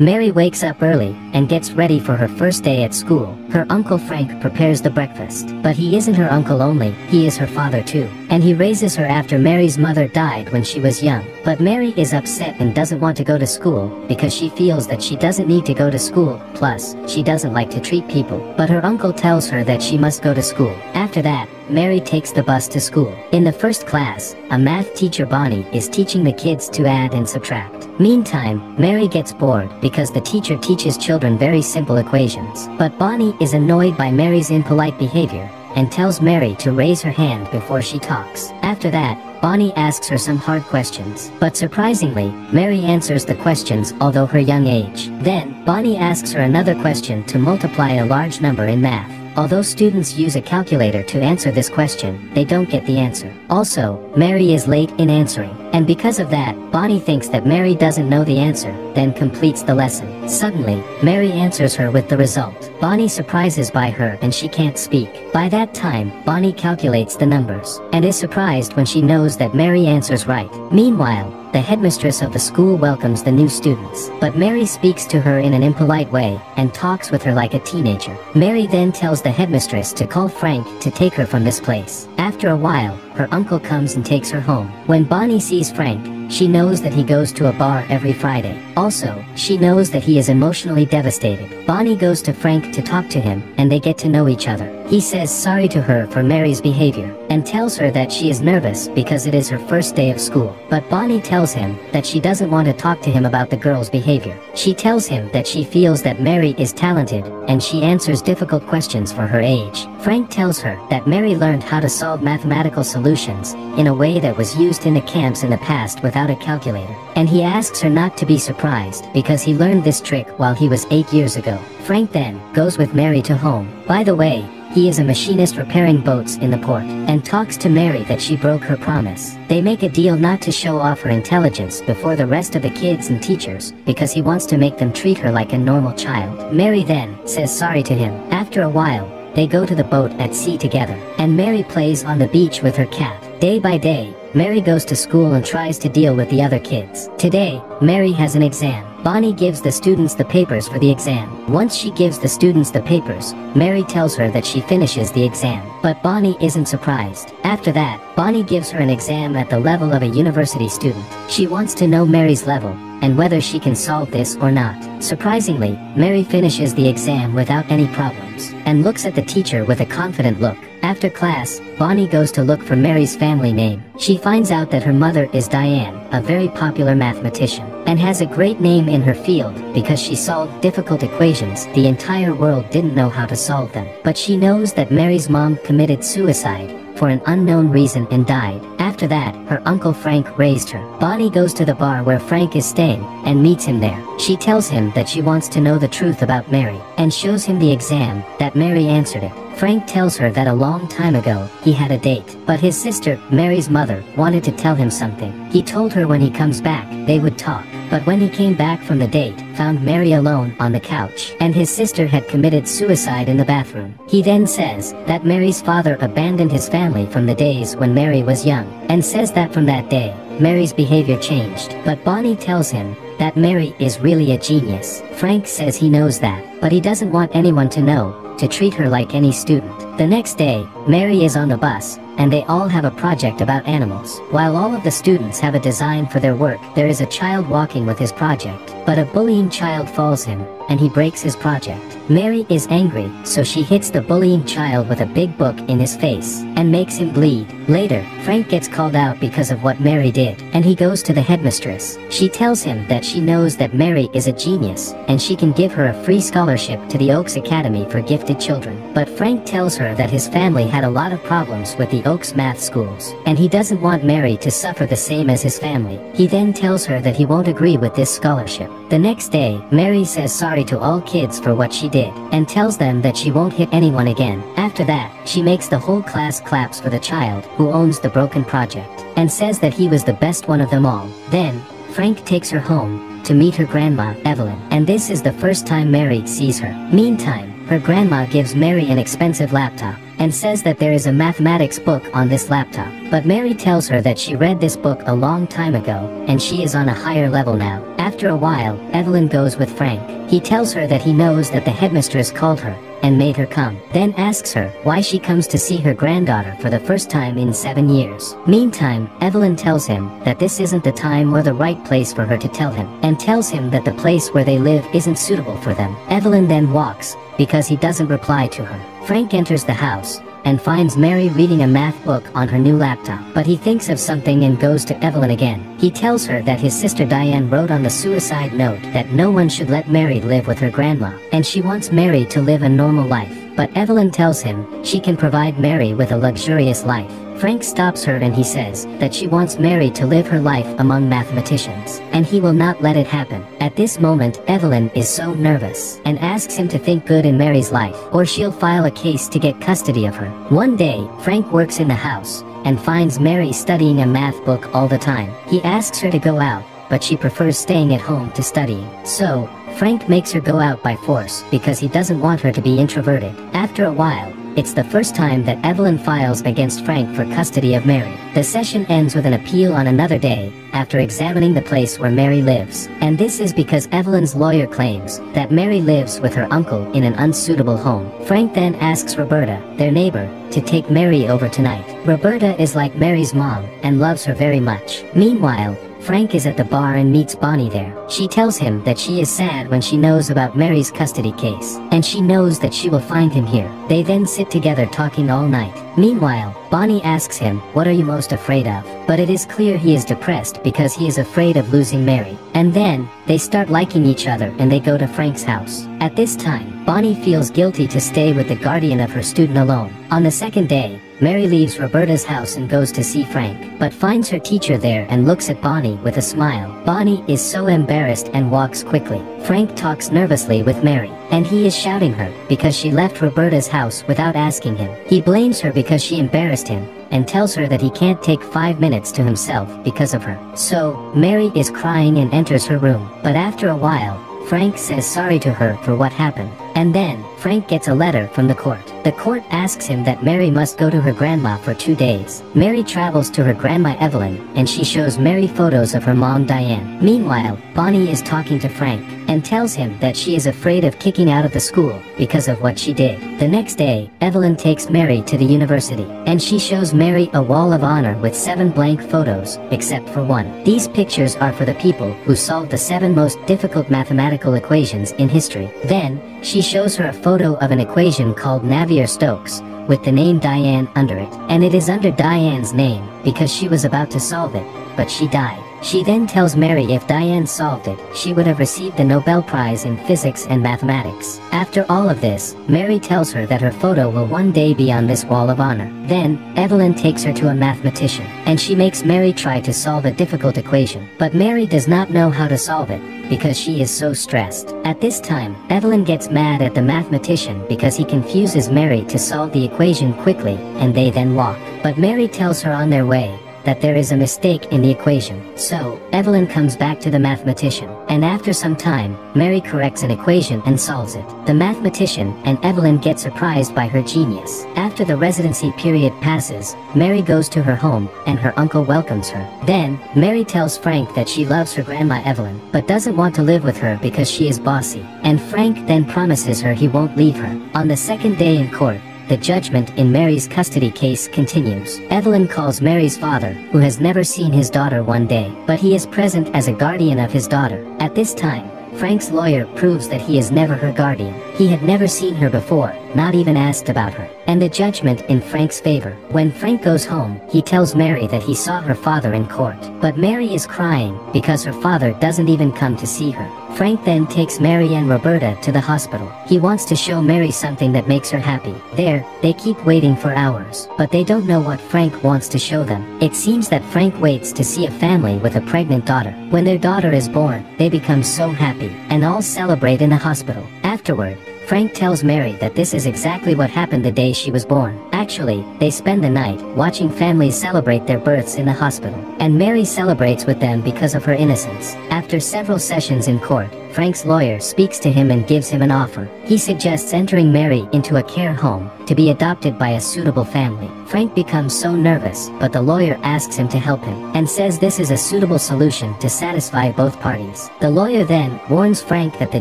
Mary wakes up early and gets ready for her first day at school. Her uncle Frank prepares the breakfast, but he isn't her uncle only, he is her father too. And he raises her after Mary's mother died when she was young. But Mary is upset and doesn't want to go to school because she feels that she doesn't need to go to school, plus, she doesn't like to treat people. But her uncle tells her that she must go to school. After that, Mary takes the bus to school. In the first class, a math teacher Bonnie is teaching the kids to add and subtract. Meantime, Mary gets bored because the teacher teaches children very simple equations. But Bonnie is annoyed by Mary's impolite behavior and tells Mary to raise her hand before she talks. After that, Bonnie asks her some hard questions, but surprisingly, Mary answers the questions although her young age. Then, Bonnie asks her another question to multiply a large number in math. Although students use a calculator to answer this question, they don't get the answer. Also, Mary is late in answering, and because of that, Bonnie thinks that Mary doesn't know the answer, then completes the lesson. Suddenly, Mary answers her with the result. Bonnie surprises by her and she can't speak. By that time, Bonnie calculates the numbers, and is surprised when she knows that Mary answers right. Meanwhile, the headmistress of the school welcomes the new students, but Mary speaks to her in an impolite way, and talks with her like a teenager. Mary then tells the headmistress to call Frank to take her from this place. After a while, her uncle comes and takes her home. When Bonnie sees Frank, she knows that he goes to a bar every Friday. Also, she knows that he is emotionally devastated. Bonnie goes to Frank to talk to him, and they get to know each other. He says sorry to her for Mary's behavior, and tells her that she is nervous because it is her first day of school. But Bonnie tells him that she doesn't want to talk to him about the girl's behavior. She tells him that she feels that Mary is talented, and she answers difficult questions for her age. Frank tells her that Mary learned how to solve mathematical solutions in a way that was used in the camps in the past without a calculator. And he asks her not to be surprised because he learned this trick while he was 8 years ago. Frank then goes with Mary to home. By the way, he is a machinist repairing boats in the port, and talks to Mary that she broke her promise. They make a deal not to show off her intelligence before the rest of the kids and teachers, because he wants to make them treat her like a normal child. Mary then says sorry to him. After a while, they go to the boat at sea together, and Mary plays on the beach with her cat. Day by day, Mary goes to school and tries to deal with the other kids. Today, Mary has an exam. Bonnie gives the students the papers for the exam. Once she gives the students the papers, Mary tells her that she finishes the exam. But Bonnie isn't surprised. After that, Bonnie gives her an exam at the level of a university student. She wants to know Mary's level, and whether she can solve this or not. Surprisingly, Mary finishes the exam without any problems, and looks at the teacher with a confident look. After class, Bonnie goes to look for Mary's family name. She finds out that her mother is Diane, a very popular mathematician, and has a great name in her field because she solved difficult equations the entire world didn't know how to solve them. But she knows that Mary's mom committed suicide for an unknown reason and died. After that, her uncle Frank raised her. Bonnie goes to the bar where Frank is staying, and meets him there. She tells him that she wants to know the truth about Mary, and shows him the exam that Mary answered it. Frank tells her that a long time ago, he had a date, but his sister, Mary's mother, wanted to tell him something. He told her when he comes back, they would talk. But when he came back from the date, found Mary alone on the couch, and his sister had committed suicide in the bathroom. He then says that Mary's father abandoned his family from the days when Mary was young, and says that from that day, Mary's behavior changed. But Bonnie tells him that Mary is really a genius. Frank says he knows that, but he doesn't want anyone to know, to treat her like any student. The next day, Mary is on the bus, and they all have a project about animals. While all of the students have a design for their work, there is a child walking with his project, but a bullying child falls him, and he breaks his project. Mary is angry, so she hits the bullying child with a big book in his face, and makes him bleed. Later, Frank gets called out because of what Mary did, and he goes to the headmistress. She tells him that she knows that Mary is a genius, and she can give her a free scholarship to the Oaks Academy for gifted children. But Frank tells her that his family had a lot of problems with the Oaks math schools, and he doesn't want Mary to suffer the same as his family. He then tells her that he won't agree with this scholarship. The next day, Mary says sorry to all kids for what she did, and tells them that she won't hit anyone again. After that, she makes the whole class claps for the child who owns the broken project, and says that he was the best one of them all. Then, Frank takes her home to meet her grandma, Evelyn, and this is the first time Mary sees her. Meantime, her grandma gives Mary an expensive laptop, and says that there is a mathematics book on this laptop. But Mary tells her that she read this book a long time ago, and she is on a higher level now. After a while, Evelyn goes with Frank. He tells her that he knows that the headmistress called her and made her come, then asks her why she comes to see her granddaughter for the first time in 7 years. Meantime, Evelyn tells him that this isn't the time or the right place for her to tell him, and tells him that the place where they live isn't suitable for them. Evelyn then walks, because he doesn't reply to her. Frank enters the house, and finds Mary reading a math book on her new laptop. But he thinks of something and goes to Evelyn again. He tells her that his sister Diane wrote on the suicide note that no one should let Mary live with her grandma, and she wants Mary to live a normal life. But Evelyn tells him she can provide Mary with a luxurious life. Frank stops her and he says that she wants Mary to live her life among mathematicians, and he will not let it happen. At this moment, Evelyn is so nervous and asks him to think good in Mary's life, or she'll file a case to get custody of her. One day, Frank works in the house and finds Mary studying a math book all the time. He asks her to go out, but she prefers staying at home to study. So, Frank makes her go out by force because he doesn't want her to be introverted. After a while, it's the first time that Evelyn files against Frank for custody of Mary. The session ends with an appeal on another day, after examining the place where Mary lives. And this is because Evelyn's lawyer claims that Mary lives with her uncle in an unsuitable home. Frank then asks Roberta, their neighbor, to take Mary over tonight. Roberta is like Mary's mom and loves her very much. Meanwhile, Frank is at the bar and meets Bonnie there. She tells him that she is sad when she knows about Mary's custody case, and she knows that she will find him here. They then sit together talking all night. Meanwhile, Bonnie asks him, "What are you most afraid of?" But it is clear he is depressed because he is afraid of losing Mary. And then, they start liking each other and they go to Frank's house. At this time, Bonnie feels guilty to stay with the guardian of her student alone. On the second day, Mary leaves Roberta's house and goes to see Frank, but finds her teacher there and looks at Bonnie with a smile. Bonnie is so embarrassed and walks quickly. Frank talks nervously with Mary, and he is shouting her because she left Roberta's house without asking him. He blames her because she embarrassed him, and tells her that he can't take 5 minutes to himself because of her. So, Mary is crying and enters her room, but after a while, Frank says sorry to her for what happened. And then, Frank gets a letter from the court. The court asks him that Mary must go to her grandma for 2 days. Mary travels to her grandma Evelyn, and she shows Mary photos of her mom Diane. Meanwhile, Bonnie is talking to Frank, and tells him that she is afraid of kicking out of the school because of what she did. The next day, Evelyn takes Mary to the university, and she shows Mary a wall of honor with 7 blank photos, except for one. These pictures are for the people who solved the 7 most difficult mathematical equations in history. Then, she shows her a photo of an equation called Navier-Stokes, with the name Diane under it, and it is under Diane's name, because she was about to solve it, but she died. She then tells Mary if Diane solved it, she would have received the Nobel Prize in Physics and Mathematics. After all of this, Mary tells her that her photo will one day be on this wall of honor. Then, Evelyn takes her to a mathematician, and she makes Mary try to solve a difficult equation. But Mary does not know how to solve it, because she is so stressed. At this time, Evelyn gets mad at the mathematician because he confuses Mary to solve the equation quickly, and they then walk. But Mary tells her on their way that there is a mistake in the equation. So, Evelyn comes back to the mathematician, and after some time, Mary corrects an equation and solves it. The mathematician and Evelyn get surprised by her genius. After the residency period passes, Mary goes to her home, and her uncle welcomes her. Then, Mary tells Frank that she loves her grandma Evelyn, but doesn't want to live with her because she is bossy. And Frank then promises her he won't leave her. On the second day in court, the judgment in Mary's custody case continues. Evelyn calls Mary's father, who has never seen his daughter one day, but he is present as a guardian of his daughter. At this time, Frank's lawyer proves that he is never her guardian. He had never seen her before, not even asked about her. And the judgment in Frank's favor. When Frank goes home, he tells Mary that he saw her father in court. But Mary is crying because her father doesn't even come to see her. Frank then takes Mary and Roberta to the hospital. He wants to show Mary something that makes her happy. There, they keep waiting for hours, but they don't know what Frank wants to show them. It seems that Frank waits to see a family with a pregnant daughter. When their daughter is born, they become so happy, and all celebrate in the hospital. Afterward, Frank tells Mary that this is exactly what happened the day she was born. Actually, they spend the night watching families celebrate their births in the hospital, and Mary celebrates with them because of her innocence. After several sessions in court, Frank's lawyer speaks to him and gives him an offer. He suggests entering Mary into a care home to be adopted by a suitable family. Frank becomes so nervous, but the lawyer asks him to help him, and says this is a suitable solution to satisfy both parties. The lawyer then warns Frank that the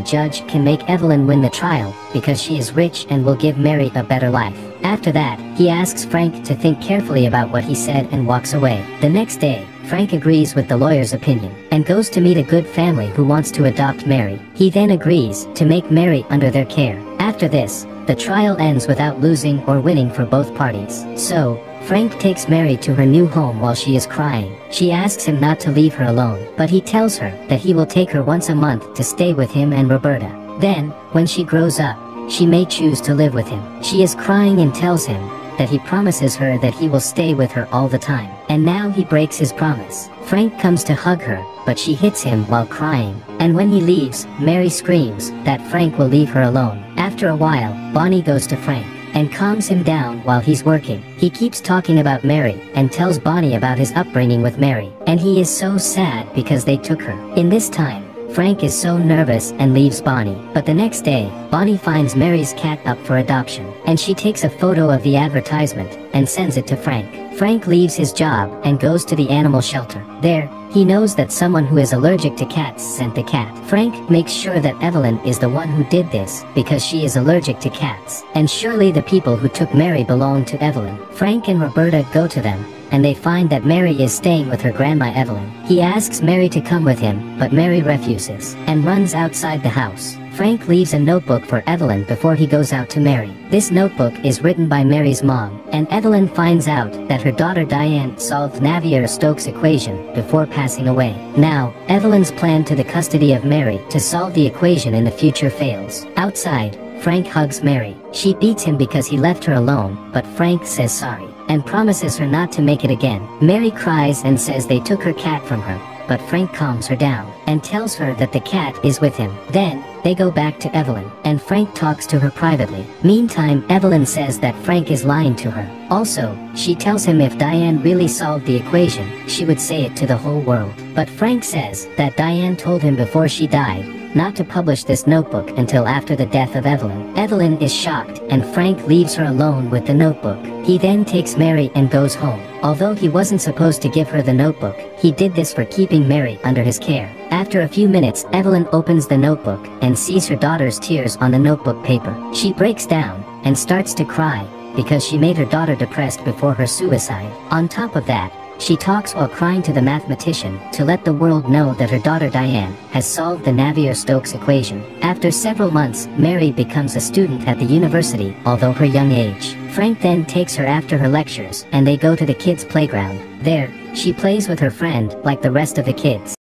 judge can make Evelyn win the trial because she is rich and will give Mary a better life. After that, he asks Frank to think carefully about what he said and walks away. The next day, Frank agrees with the lawyer's opinion, and goes to meet a good family who wants to adopt Mary. He then agrees to make Mary under their care. After this, the trial ends without losing or winning for both parties. So, Frank takes Mary to her new home while she is crying. She asks him not to leave her alone, but he tells her that he will take her once a month to stay with him and Roberta. Then, when she grows up, she may choose to live with him. She is crying and tells him that he promises her that he will stay with her all the time. And now he breaks his promise. Frank comes to hug her, but she hits him while crying. And when he leaves, Mary screams that Frank will leave her alone. After a while, Bonnie goes to Frank and calms him down while he's working. He keeps talking about Mary and tells Bonnie about his upbringing with Mary. And he is so sad because they took her. In this time, Frank is so nervous and leaves Bonnie. But the next day, Bonnie finds Mary's cat up for adoption, and she takes a photo of the advertisement and sends it to Frank. Frank leaves his job and goes to the animal shelter. There, he knows that someone who is allergic to cats sent the cat. Frank makes sure that Evelyn is the one who did this because she is allergic to cats, and surely the people who took Mary belong to Evelyn. Frank and Roberta go to them, and they find that Mary is staying with her grandma Evelyn. He asks Mary to come with him, but Mary refuses, and runs outside the house. Frank leaves a notebook for Evelyn before he goes out to Mary. This notebook is written by Mary's mom, and Evelyn finds out that her daughter Diane solved Navier-Stokes equation before passing away. Now, Evelyn's plan to the custody of Mary to solve the equation in the future fails. Outside, Frank hugs Mary. She beats him because he left her alone, but Frank says sorry and promises her not to make it again. Mary cries and says they took her cat from her, but Frank calms her down and tells her that the cat is with him. Then, they go back to Evelyn, and Frank talks to her privately. Meantime, Evelyn says that Frank is lying to her. Also, she tells him if Diane really solved the equation, she would say it to the whole world. But Frank says that Diane told him before she died not to publish this notebook until after the death of Evelyn. Evelyn is shocked, and Frank leaves her alone with the notebook. He then takes Mary and goes home. Although he wasn't supposed to give her the notebook, he did this for keeping Mary under his care. After a few minutes, Evelyn opens the notebook and sees her daughter's tears on the notebook paper. She breaks down and starts to cry because she made her daughter depressed before her suicide. On top of that, she talks while crying to the mathematician to let the world know that her daughter Diane has solved the Navier-Stokes equation. After several months, Mary becomes a student at the university, although her young age. Frank then takes her after her lectures, and they go to the kids' playground. There, she plays with her friend like the rest of the kids.